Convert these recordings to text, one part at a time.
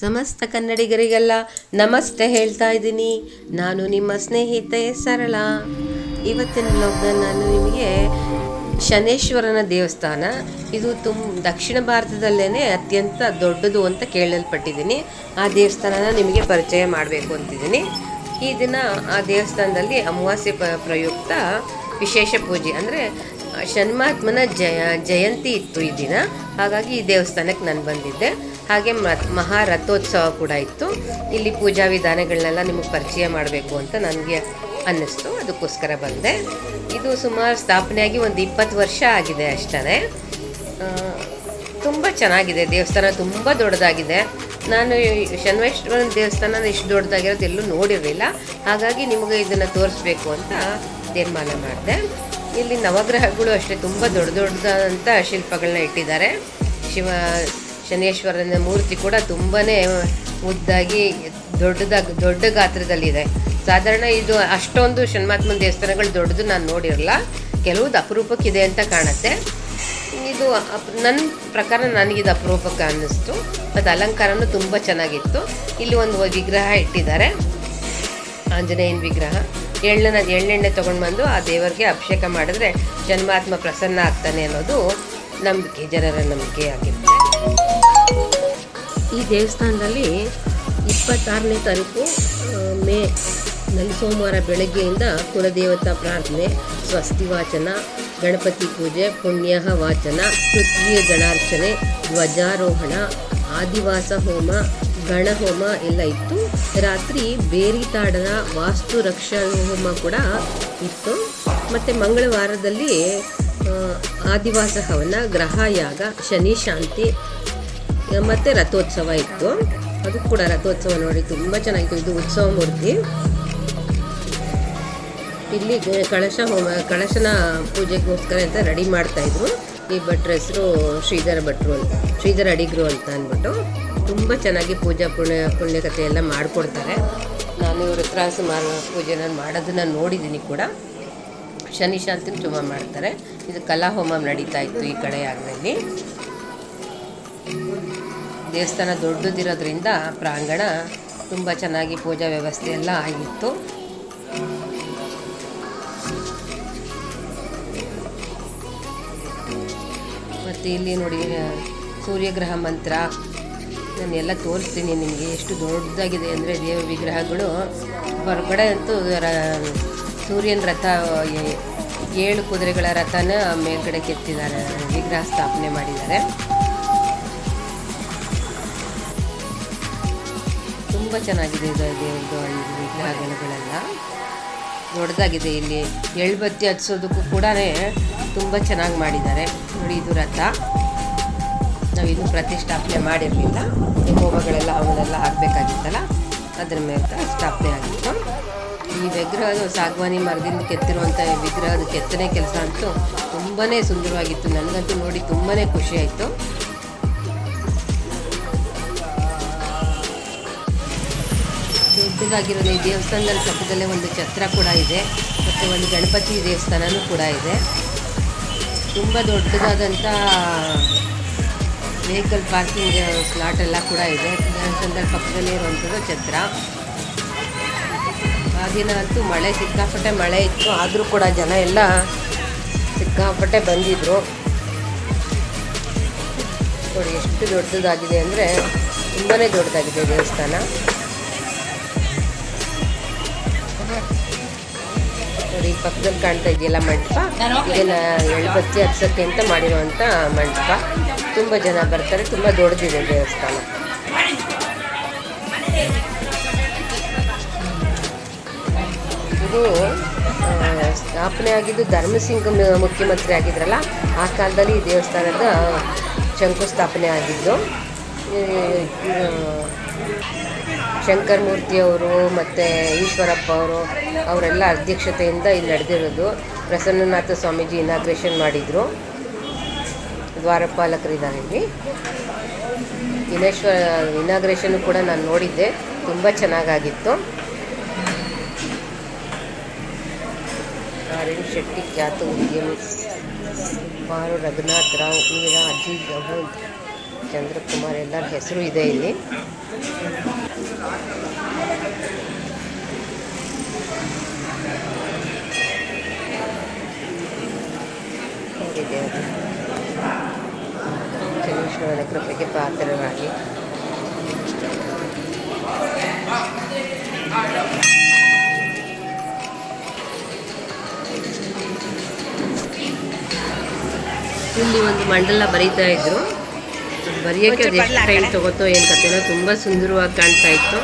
ಸಮಸ್ತ ಕನ್ನಡಿಗರಿಗೆಲ್ಲ ನಮಸ್ತೆ ಹೇಳ್ತಾ ಇದ್ದೀನಿ. ನಾನು ನಿಮ್ಮ ಸ್ನೇಹಿತೆ ಸರಳ. ಇವತ್ತಿನ ಬ್ಲಾಗ್ನಲ್ಲಿ ನಾನು ನಿಮಗೆ ಶನೇಶ್ವರನ ದೇವಸ್ಥಾನ, ಇದು ದಕ್ಷಿಣ ಭಾರತದಲ್ಲೇ ಅತ್ಯಂತ ದೊಡ್ಡದು ಅಂತ ಕೇಳಲ್ಪಟ್ಟಿದ್ದೀನಿ. ಆ ದೇವಸ್ಥಾನನ ನಿಮಗೆ ಪರಿಚಯ ಮಾಡಬೇಕು ಅಂತಿದ್ದೀನಿ. ಈ ದಿನ ಆ ದೇವಸ್ಥಾನದಲ್ಲಿ ಅಮಾವಾಸ್ಯೆ ಪ್ರಯುಕ್ತ ವಿಶೇಷ ಪೂಜೆ, ಅಂದರೆ ಶನ್ಮಾತ್ಮನ ಜಯಂತಿ ಇತ್ತು ಈ ದಿನ. ಹಾಗಾಗಿ ಈ ದೇವಸ್ಥಾನಕ್ಕೆ ನಾನು ಬಂದಿದ್ದೆ. ಹಾಗೆ ಮಹಾರಥೋತ್ಸವ ಕೂಡ ಇತ್ತು. ಇಲ್ಲಿ ಪೂಜಾ ವಿಧಾನಗಳನ್ನೆಲ್ಲ ನಿಮಗೆ ಪರಿಚಯ ಮಾಡಬೇಕು ಅಂತ ನನಗೆ ಅನ್ನಿಸ್ತು, ಅದಕ್ಕೋಸ್ಕರ ಬಂದೆ. ಇದು ಸುಮಾರು ಸ್ಥಾಪನೆಯಾಗಿ ಒಂದು 20 ವರ್ಷ ಆಗಿದೆ ಅಷ್ಟೇ. ತುಂಬ ಚೆನ್ನಾಗಿದೆ ದೇವಸ್ಥಾನ, ತುಂಬ ದೊಡ್ಡದಾಗಿದೆ. ನಾನು ಶನೈಶ್ವರನ ದೇವಸ್ಥಾನ ಇಷ್ಟು ದೊಡ್ಡದಾಗಿರೋದು ಎಲ್ಲೂ ನೋಡಿರಲಿಲ್ಲ. ಹಾಗಾಗಿ ನಿಮಗೆ ಇದನ್ನು ತೋರಿಸ್ಬೇಕು ಅಂತ ತೀರ್ಮಾನ ಮಾಡಿದೆ. ಇಲ್ಲಿ ನವಗ್ರಹಗಳು ಅಷ್ಟೇ ತುಂಬ ದೊಡ್ಡದಾದಂಥ ಶಿಲ್ಪಗಳನ್ನ ಇಟ್ಟಿದ್ದಾರೆ. ಶನೇಶ್ವರನ ಮೂರ್ತಿ ಕೂಡ ತುಂಬಾ ಉದ್ದಾಗಿ ದೊಡ್ಡ ಗಾತ್ರದಲ್ಲಿದೆ. ಸಾಧಾರಣ ಇದು ಅಷ್ಟೊಂದು ಶನ್ಮಾತ್ಮನ ದೇವಸ್ಥಾನಗಳು ದೊಡ್ಡದು ನಾನು ನೋಡಿರಲ್ಲ, ಕೆಲವುದು ಅಪರೂಪಕ್ಕಿದೆ ಅಂತ ಕಾಣುತ್ತೆ. ಇದು ನನ್ನ ಪ್ರಕಾರ ನನಗಿದು ಅಪರೂಪಕ್ಕೆ ಅನ್ನಿಸ್ತು. ಮತ್ತು ಅಲಂಕಾರನೂ ತುಂಬ ಚೆನ್ನಾಗಿತ್ತು. ಇಲ್ಲಿ ಒಂದು ವಿಗ್ರಹ ಇಟ್ಟಿದ್ದಾರೆ, ಆಂಜನೇಯನ ವಿಗ್ರಹ. ಎಳ್ಳೆಣ್ಣೆ ತೊಗೊಂಡು ಬಂದು ಆ ದೇವರಿಗೆ ಅಭಿಷೇಕ ಮಾಡಿದ್ರೆ ಜನ್ಮಾತ್ಮ ಪ್ರಸನ್ನ ಆಗ್ತಾನೆ ಅನ್ನೋದು ನಂಬಿಕೆ, ಜನರ ನಂಬಿಕೆ ಆಗಿರುತ್ತೆ. ಈ ದೇವಸ್ಥಾನದಲ್ಲಿ 26ನೇ ತಾರೀಕು ಮೇನಲ್ಲಿ ಸೋಮವಾರ ಬೆಳಗ್ಗೆಯಿಂದ ಕುಲದೇವತಾ ಪ್ರಾರ್ಥನೆ, ಸ್ವಸ್ತಿ ವಾಚನ, ಗಣಪತಿ ಪೂಜೆ, ಪುಣ್ಯಾಹ ವಾಚನ, ತೃತೀಯ ಗಣಾರ್ಚನೆ, ಧ್ವಜಾರೋಹಣ, ಆದಿವಾಸ ಹೋಮ, ಗಣಹೋಮ ಎಲ್ಲ ಇತ್ತು. ರಾತ್ರಿ ಬೇರಿತಾಡನ ವಾಸ್ತು ರಕ್ಷಾ ಹೋಮ ಕೂಡ ಇತ್ತು. ಮತ್ತು ಮಂಗಳವಾರದಲ್ಲಿ ಆದಿವಾಸ ಹವನ, ಗ್ರಹಯಾಗ, ಶನಿ ಶಾಂತಿ ಮತ್ತು ರಥೋತ್ಸವ ಇತ್ತು. ಅದು ಕೂಡ ರಥೋತ್ಸವ ನೋಡಿ ತುಂಬ ಚೆನ್ನಾಗಿತ್ತು. ಇದು ಉತ್ಸವ ಮೂರ್ತಿ. ಇಲ್ಲಿ ಕಳಶನ ಪೂಜೆಗೋಸ್ಕರ ಅಂತ ರೆಡಿ ಮಾಡ್ತಾಯಿದ್ರು. ಈ ಭಟ್ರ ಹೆಸರು ಶ್ರೀಧರ ಅಡಿಗರು ಅಂತ ಅಂದ್ಬಿಟ್ಟು ತುಂಬ ಚೆನ್ನಾಗಿ ಪೂಜಾ ಪುಣ್ಯಕಥೆ ಎಲ್ಲ ಮಾಡಿಕೊಡ್ತಾರೆ. ನಾನು ಇವ್ರ ಹತ್ರ ಸುಮಾರು ಪೂಜೆನ ಮಾಡೋದನ್ನು ನೋಡಿದ್ದೀನಿ ಕೂಡ. ಶನಿ ಶಾಂತಿನ ತುಂಬ ಮಾಡ್ತಾರೆ. ಇದು ಕಲಾಹೋಮ ನಡೀತಾ ಇತ್ತು ಈ ಕಡೆ ಆಗಲಿ. ದೇವಸ್ಥಾನ ದೊಡ್ಡದಿರೋದ್ರಿಂದ ಪ್ರಾಂಗಣ ತುಂಬ ಚೆನ್ನಾಗಿ ಪೂಜಾ ವ್ಯವಸ್ಥೆ ಎಲ್ಲ ಆಗಿತ್ತು. ಮತ್ತು ಇಲ್ಲಿ ನೋಡಿ ಸೂರ್ಯಗ್ರಹ ಮಂತ್ರ ನಾನೆಲ್ಲ ತೋರಿಸ್ತೀನಿ ನಿಮಗೆ. ಎಷ್ಟು ದೊಡ್ಡದಾಗಿದೆ ಅಂದರೆ ದೇವರ ವಿಗ್ರಹಗಳು. ಹೊರಗಡೆ ಅಂತೂ ಸೂರ್ಯನ ರಥ, 7 ಕುದುರೆಗಳ ರಥನ ಮೇಲ್ಗಡೆ ಕೆತ್ತಿದ್ದಾರೆ, ವಿಗ್ರಹ ಸ್ಥಾಪನೆ ಮಾಡಿದ್ದಾರೆ. ತುಂಬ ಚೆನ್ನಾಗಿದೆ ದೇವ್ರದ್ದು ವಿಗ್ರಹಗಳೆಲ್ಲ ದೊಡ್ಡದಾಗಿದೆ. ಇಲ್ಲಿ ಎಳ್ಬತ್ತಿ ಹಚ್ಚೋದಕ್ಕೂ ಕೂಡ ತುಂಬ ಚೆನ್ನಾಗಿ ಮಾಡಿದ್ದಾರೆ ನೋಡಿ. ಇದು ರಥ ನಾವಿನ್ನೂ ಪ್ರತಿಷ್ಠಾಪನೆ ಮಾಡಿರಲಿಲ್ಲ. ಹೋಮಗಳೆಲ್ಲ ಅವನ್ನೆಲ್ಲ ಹಾಕಬೇಕಾಗಿತ್ತಲ್ಲ, ಅದರ ಮೇಲೆ ಸ್ಥಾಪನೆ ಆಗಿತ್ತು. ಈ ವಿಗ್ರಹದ ಸಾಗವಾನಿ ಮರದಿಂದ ಕೆತ್ತಿರುವಂಥ ವಿಗ್ರಹದ ಕೆತ್ತನೆ ಕೆಲಸ ಅಂತೂ ತುಂಬಾ ಸುಂದರವಾಗಿತ್ತು. ನನಗಂತೂ ನೋಡಿ ತುಂಬಾ ಖುಷಿ ಆಯಿತು. ದೊಡ್ಡದಾಗಿರೋದು ಈ ದೇವಸ್ಥಾನದಲ್ಲಿ ಪಕ್ಕದಲ್ಲೇ ಒಂದು ಛತ್ರ ಕೂಡ ಇದೆ, ಮತ್ತು ಒಂದು ಗಣಪತಿ ದೇವಸ್ಥಾನವೂ ಕೂಡ ಇದೆ. ತುಂಬ ದೊಡ್ಡದಾದಂಥ ವೆಹಿಕಲ್ ಪಾರ್ಕಿಂಗ್ ಸ್ಲಾಟ್ ಎಲ್ಲ ಕೂಡ ಇದೆ. ದೇವಸ್ಥಾನದಲ್ಲಿ ಪಕ್ಕದಲ್ಲೇ ಇರುವಂಥದ್ದು ಛತ್ರ. ಆ ದಿನ ಅಂತೂ ಸಿಕ್ಕಾಪಟ್ಟೆ ಮಳೆ ಇತ್ತು, ಆದರೂ ಕೂಡ ಜನ ಎಲ್ಲ ಸಿಕ್ಕಾಪಟ್ಟೆ ಬಂದಿದ್ದರು. ನೋಡಿ ಎಷ್ಟು ದೊಡ್ಡದಾಗಿದೆ ಅಂದರೆ ತುಂಬಾ ದೊಡ್ಡದಾಗಿದೆ ದೇವಸ್ಥಾನ. ನೋಡಿ ಪಕ್ಕದಲ್ಲಿ ಕಾಣ್ತಾ ಇದೆಯಲ್ಲ ಮಂಟಪ, ಇದನ್ನು ಎಳ್ಬತ್ತಿ ಹಚ್ಚೋಕ್ಕೆ ಅಂತ ಮಾಡಿರುವಂಥ ಮಂಟಪ. ತುಂಬ ಜನ ಬರ್ತಾರೆ, ತುಂಬ ದೊಡ್ಡದಿದೆ ದೇವಸ್ಥಾನ. ಇದು ಸ್ಥಾಪನೆ ಆಗಿದ್ದು ಧರ್ಮಸಿಂಗ್ ಮುಖ್ಯಮಂತ್ರಿ ಆಗಿದ್ರಲ್ಲ, ಆ ಕಾಲದಲ್ಲಿ ಈ ದೇವಸ್ಥಾನದ ಶಂಕುಸ್ಥಾಪನೆ ಆಗಿದ್ದು. ಶಂಕರ ಮೂರ್ತಿಯವರು ಮತ್ತು ಈಶ್ವರಪ್ಪ ಅವರೆಲ್ಲ ಅಧ್ಯಕ್ಷತೆಯಿಂದ ಇಲ್ಲಿ ನಡೆದಿರೋದು. ಪ್ರಸನ್ನನಾಥ ಸ್ವಾಮೀಜಿ ಇನಾಗ್ರೇಷನ್ ಮಾಡಿದರು. ದ್ವಾರಪಾಲಕರಿದ್ದಾರೆ ಇಲ್ಲಿ. ಇನಾಗ್ರೇಷನ್ನು ಕೂಡ ನಾನು ನೋಡಿದ್ದೆ, ತುಂಬ ಚೆನ್ನಾಗಾಗಿತ್ತು. ಆರ್ಎನ್ ಶೆಟ್ಟಿ ಖ್ಯಾತ ಉದ್ಯಮಿ, ಪಾರು ರಘುನಾಥ್ ರಾವ್, ಮೀರಾ ಅಜೀಜ್ ಅಹಮದ್, ಚಂದ್ರಕುಮಾರ್ ಎಲ್ಲರ ಹೆಸರು ಇದೆ ಇಲ್ಲಿ. ಶನೀಶ್ವರನ ಕೃಪೆಗೆ ಪಾತ್ರರಾಗಿ ಇಲ್ಲಿ ಒಂದು ಮಂಡಲ ಬರೀತಾ ಇದ್ರು. ಬರೆಯೋಕ್ಕೆ ಅದೆಷ್ಟು ಟೈಮ್ ತಗೋತೋ ಏನು ಕಥೆನೋ, ತುಂಬ ಸುಂದರವಾಗಿ ಕಾಣ್ತಾ ಇತ್ತು.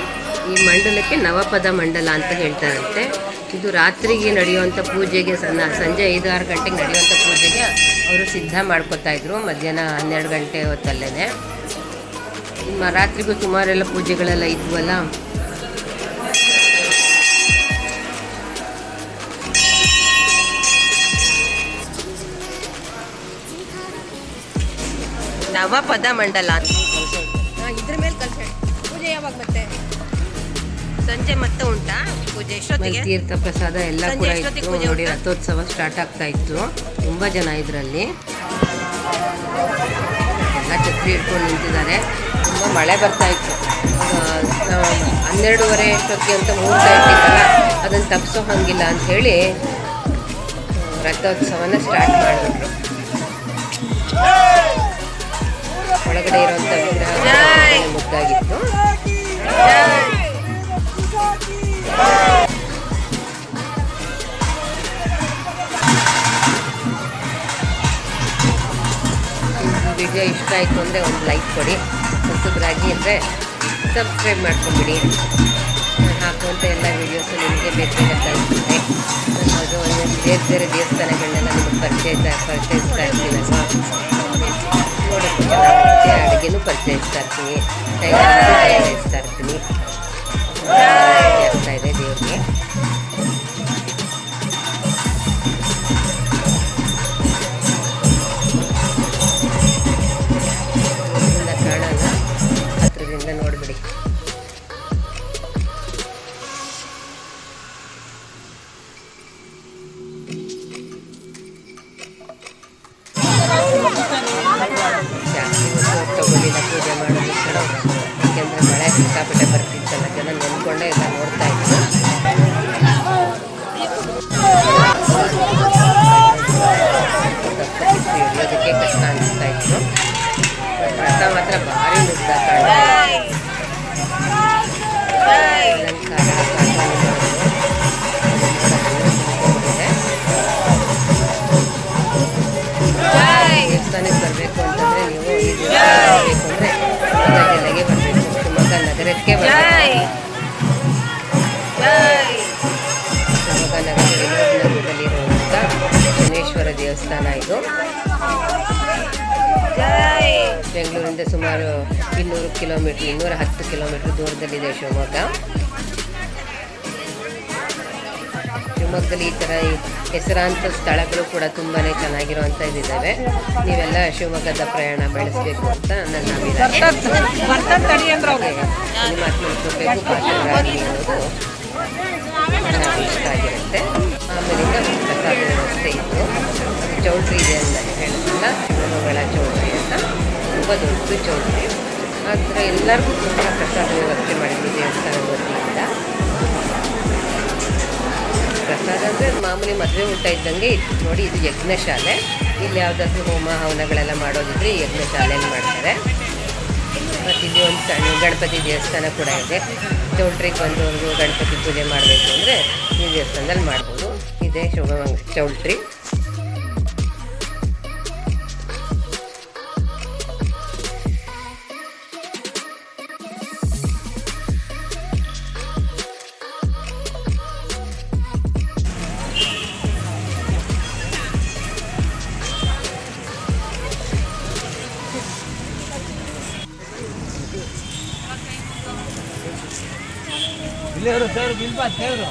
ಈ ಮಂಡಲಕ್ಕೆ ನವಪದ ಮಂಡಲ ಅಂತ ಹೇಳ್ತಾರಂತೆ. ಇದು ರಾತ್ರಿಗೆ ನಡೆಯುವಂಥ ಪೂಜೆಗೆ ಸಂಜೆ 5-6 ಗಂಟೆಗೆ ನಡೆಯುವಂಥ ಪೂಜೆಗೆ ಅವರು ಸಿದ್ಧ ಮಾಡ್ಕೋತಾ ಇದ್ರು. ಮಧ್ಯಾಹ್ನ 12 ಗಂಟೆ ಹೊತ್ತಲ್ಲೇ ರಾತ್ರಿಗೂ ಸುಮಾರೆಲ್ಲ ಪೂಜೆಗಳೆಲ್ಲ ಇದ್ವಲ್ಲ. ನವಪದ ಮಂಡಲ ಅಂತ ಇದ್ರ ಮೇಲೆ ಕಲ್ಸಿ. ಪೂಜೆ ಯಾವಾಗ ಮತ್ತೆ? ಸಂಜೆ ಮತ್ತೆ ಉಂಟಾ ಪೂಜೆ? ಎಷ್ಟೊತ್ತಿಗೆ? ತೀರ್ಥ ಪ್ರಸಾದ ಎಲ್ಲ ಕೂಡ ಇತ್ತು ನೋಡಿ. ರಥೋತ್ಸವ ಸ್ಟಾರ್ಟ್ ಆಗ್ತಾ ಇತ್ತು. ತುಂಬ ಜನ ಇದರಲ್ಲಿ ಎಲ್ಲ ಛತ್ರಿ ಹಿಡ್ಕೊಂಡು ನಿಂತಿದ್ದಾರೆ. ತುಂಬ ಮಳೆ ಬರ್ತಾ ಇತ್ತು. 12:30 ಎಷ್ಟೊತ್ತಿಗೆ ಅಂತ ಮುಹೂರ್ತ ಇಟ್ಟಿದ್ದಲ್ಲ, ಅದನ್ನು ತಪ್ಪಿಸೋ ಹಂಗಿಲ್ಲ ಅಂತ ಹೇಳಿ ರಥೋತ್ಸವನ ಸ್ಟಾರ್ಟ್ ಮಾಡಿಬಿಟ್ರು. ಒಳಗಡೆ ಇರುವಂಥ ವಿಗ್ರಹ ಮುದ್ದಾಗಿತ್ತು. ವಿಡಿಯೋ ಇಷ್ಟ ಆಯಿತು ಅಂದರೆ ಒಂದು ಲೈಕ್ ಕೊಡಿ. ಹೊಸಬರಾಗಿ ಅಂದರೆ ಸಬ್ಸ್ಕ್ರೈಬ್ ಮಾಡ್ಕೊಂಬಿಡಿ. ನಾನು ಹಾಕುವಂಥ ಎಲ್ಲ ವೀಡಿಯೋಸು ನಿಮಗೆ ಬೇಗ ತಲುಪುತ್ತೆ. ಅದು ಬೇರೆ ಬೇರೆ ದೇವಸ್ಥಾನಗಳನ್ನೆಲ್ಲ ನಿಮಗೆ ಪರಿಚಯಿಸ್ತಾ ಇರ್ತೀನಲ್ವ. ನೋಡೋಕ್ಕೆ ಚೆನ್ನಾಗಿರುತ್ತೆ. ಅಡುಗೆನೂ ಪರಿಚಯಿಸ್ತಾ ಇರ್ತೀನಿ, ತಯಾರಿಸ್ತಾ ಇರ್ತೀನಿ. ಆಗ್ತಾ ಇದೆ ದೇವ್ರಿಗೆ. ಕಾಣಲ್ಲ, ಹತ್ರದಿಂದ ನೋಡ್ಬಿಡಿ. ಜಾಸ್ತಿ ಹೊತ್ತು ತಗೊಳ್ಳಿಲ್ಲ ಪೂಜೆ ಮಾಡೋದು ಕೂಡ. ಯಾಕೆಂದರೆ ಮಳೆ ಸಿಕ್ಕಾಪಟ್ಟೆ ಬರ್ತಿತ್ತಲ್ಲ, ಜನ ನೆನ್ಕೊಂಡೇ ಎಲ್ಲ ನೋಡ್ತಾ ಇದ್ರು. ಹಿಡಿಯೋದಕ್ಕೆ ಕಷ್ಟ ಅನಿಸ್ತಾ ಇತ್ತು. ರಥ ಮಾತ್ರ ಭಾರಿ ಮುಗ್ಧ ಕಾಣ್ತಾ ಇತ್ತು. ದೇವಸ್ಥಾನಕ್ಕೆ ಬರಬೇಕು ಅಂತಂದರೆ ನೀವು ಈ ದೇವಸ್ಥಾನ ಬರಬೇಕು ಅಂದರೆ ಜಿಲ್ಲೆಗೆ ಬರಬೇಕು, ಶಿವಮೊಗ್ಗ ನಗರಕ್ಕೆ ಬರಬೇಕು. ಶಿವಮೊಗ್ಗ ನಗರ ವಿನೋದನಗರದಲ್ಲಿರುವಂಥ ಶನೇಶ್ವರ ದೇವಸ್ಥಾನ ಇದು. ಬೆಂಗಳೂರಿಂದ ಸುಮಾರು 200 ಕಿಲೋಮೀಟ್ರ್ 210 ಕಿಲೋಮೀಟ್ರ್ ದೂರದಲ್ಲಿದೆ ಶಿವಮೊಗ್ಗ. ಶಿವಮೊಗ್ಗದಲ್ಲಿ ಈ ಥರ ಹೆಸರಾಂತ ಸ್ಥಳಗಳು ಕೂಡ ತುಂಬಾ ಚೆನ್ನಾಗಿರುವಂಥ ಇದ್ದಾವೆ. ನೀವೆಲ್ಲ ಶಿವಮೊಗ್ಗದ ಪ್ರಯಾಣ ಬೆಳೆಸಬೇಕು ಅಂತ ನನ್ನ ಅಭಿಪ್ರಾಯ. ಮಾತಿನ ಕೃಪೆಗೂ ಪಾತ್ರರಾಗಿ ಅನ್ನೋದು ಇಷ್ಟ ಆಗಿರುತ್ತೆ. ಆಮೇಲಿಂದ ಪ್ರಸಾದ ವ್ಯವಸ್ಥೆ ಇತ್ತು. ಚೌಲ್ಟ್ರಿ ಇದೆ ಅಂತ ಹೇಳಿದ್ರಲ್ಲ, ಶಿವಮೊಗ್ಗಗಳ ಚೌಲ್ಟ್ರಿ ಅಂತ, ತುಂಬ ದೊಡ್ಡ ಚೌಲ್ಟ್ರಿ. ಆ ಥರ ಎಲ್ಲರಿಗೂ ತುಂಬ ಪ್ರಸಾದ ವ್ಯವಸ್ಥೆ ಮಾಡಿದ್ವಿ ದೇವಸ್ಥಾನದ ವತಿಯಿಂದ. ಪ್ರಸಾದ ಅಂದರೆ ಮಾಮೂಲಿ ಮದುವೆ ಊಟ ಇದ್ದಂಗೆ ಇತ್ತು ನೋಡಿ. ಇದು ಯಜ್ಞಶಾಲೆ. ಇಲ್ಲಿ ಯಾವುದಾದ್ರೂ ಹೋಮ ಹವನಗಳೆಲ್ಲ ಮಾಡೋದಿದ್ರೆ ಈ ಯಜ್ಞಶಾಲೆಯಲ್ಲಿ ಮಾಡ್ತಾರೆ. ಮತ್ತು ಇಲ್ಲಿ ಒಂದು ಸಣ್ಣ ಗಣಪತಿ ದೇವಸ್ಥಾನ ಕೂಡ ಇದೆ. ಚೌಲ್ಟ್ರಿಗೆ ಬಂದವರು ಗಣಪತಿ ಪೂಜೆ ಮಾಡಬೇಕು ಅಂದರೆ ಈ ದೇವಸ್ಥಾನದಲ್ಲಿ ಮಾಡ್ಬೋದು. ಇದೇ Shivamogga choultry. Sir bill pass ಹೇಳಿದ್ರು.